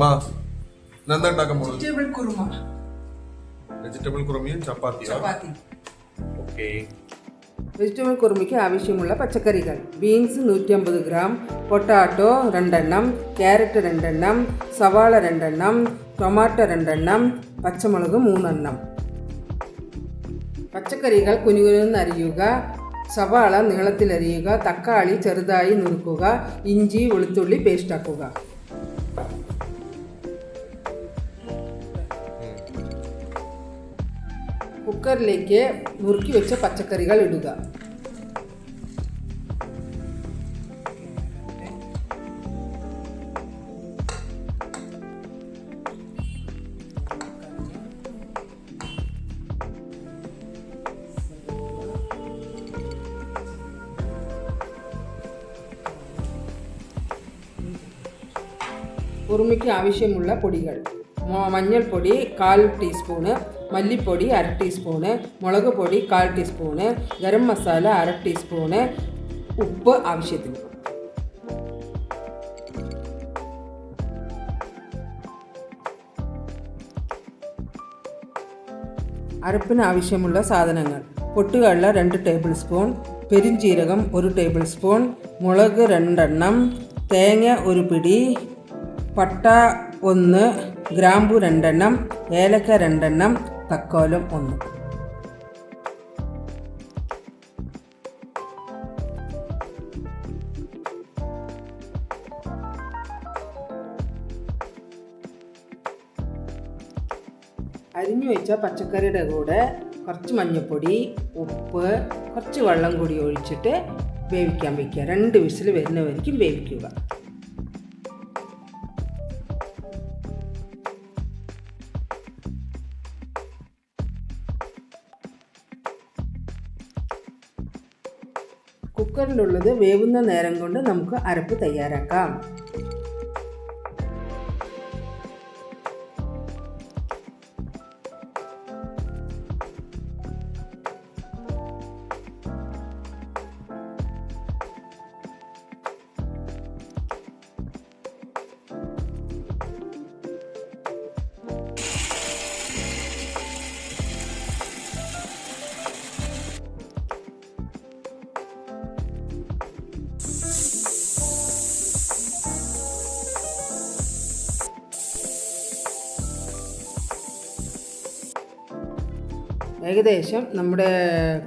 മാ എന്താ ഉണ്ടാക്കാൻ പോകുന്നത്? വെജിറ്റബിൾ കുറുമ. വെജിറ്റബിൾ കുറുമയും ചപ്പാത്തിയോ? ചപ്പാത്തി. ഓക്കെ. വെജിറ്റബിൾ കുറുമയ്ക്ക് ആവശ്യമുള്ള പച്ചക്കറികൾ: ബീൻസ് 150 ഗ്രാം, പൊട്ടാറ്റോ 2 എണ്ണം, ക്യാരറ്റ് 2 എണ്ണം, സവാള 2 എണ്ണം, ടൊമാറ്റോ 2 എണ്ണം, പച്ചമുളക് 3 എണ്ണം. പച്ചക്കറികൾ കുനുകുനെന്ന് അരിയുക, സവാള നീളത്തിലരിയുക, തക്കാളി ചെറുതായി നുറുക്കുക, ഇഞ്ചി വെളുത്തുള്ളി പേസ്റ്റാക്കുക. കുക്കറിലേക്ക് നുറുക്കി വെച്ച പച്ചക്കറികൾ ഇടുക. കുറുമയ്ക്ക് ആവശ്യമുള്ള പൊടികൾ: മഞ്ഞൾപ്പൊടി 1/4 ടീസ്പൂണ്, മല്ലിപ്പൊടി 1/2 ടീസ്പൂണ്, മുളക് പൊടി 1/4 ടീസ്പൂണ്, ഗരം മസാല 1/2 ടീസ്പൂണ്, ഉപ്പ് ആവശ്യത്തിന്. അരപ്പിന് ആവശ്യമുള്ള സാധനങ്ങൾ: പൊട്ടുകടല 2 ടേബിൾ സ്പൂൺ, പെരുംജീരകം 1 ടേബിൾ സ്പൂൺ, മുളക് 2 എണ്ണം, തേങ്ങ 1 പിടി, പട്ട 1, ഗ്രാമ്പു 2 എണ്ണം, ഏലക്ക 2 എണ്ണം, തക്കോലം 1. അരിഞ്ഞു വെച്ച പച്ചക്കറിയുടെ കൂടെ കുറച്ച് മഞ്ഞൾപ്പൊടി, ഉപ്പ്, കുറച്ച് വെള്ളം കൂടി ഒഴിച്ചിട്ട് വേവിക്കാൻ വയ്ക്കുക. 2 വിസിൽ വരുന്നവരേക്കും വേവിക്കുക. കുക്കറിലുള്ളത് വേവുന്ന നേരം കൊണ്ട് നമുക്ക് അരപ്പ് തയ്യാറാക്കാം. ഏകദേശം നമ്മുടെ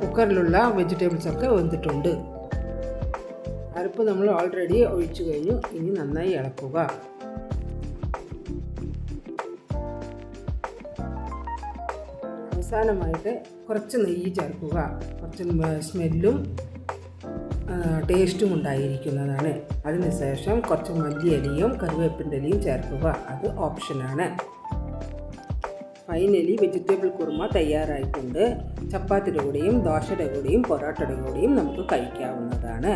കുക്കറിലുള്ള വെജിറ്റബിൾസൊക്കെ വെന്തിട്ടുണ്ട്. അരപ്പ് നമ്മൾ ഓൾറെഡി ഒഴിച്ചു കഴിഞ്ഞു. ഇനി നന്നായി ഇളക്കുക. അവസാനമായിട്ട് കുറച്ച് നെയ്യ് ചേർക്കുക. കുറച്ച് സ്മെല്ലും ടേസ്റ്റും ഉണ്ടായിരിക്കുന്നതാണ്. അതിനുശേഷം കുറച്ച് മല്ലിയിലയും കറിവേപ്പിൻ്റെ ഇലയും ചേർക്കുക. അത് ഓപ്ഷനാണ്. ഫൈനലി വെജിറ്റബിൾ കുറുമ തയ്യാറായിട്ടുണ്ട്. ചപ്പാത്തിയുടെ കൂടെയും ദോശയുടെ കൂടെയും പൊറോട്ടയുടെ കൂടെയും നമുക്ക് കഴിക്കാവുന്നതാണ്.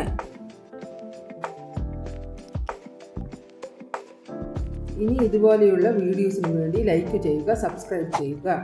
ഇനി ഇതുപോലെയുള്ള വീഡിയോസിന് വേണ്ടി ലൈക്ക് ചെയ്യുക, സബ്സ്ക്രൈബ് ചെയ്യുക.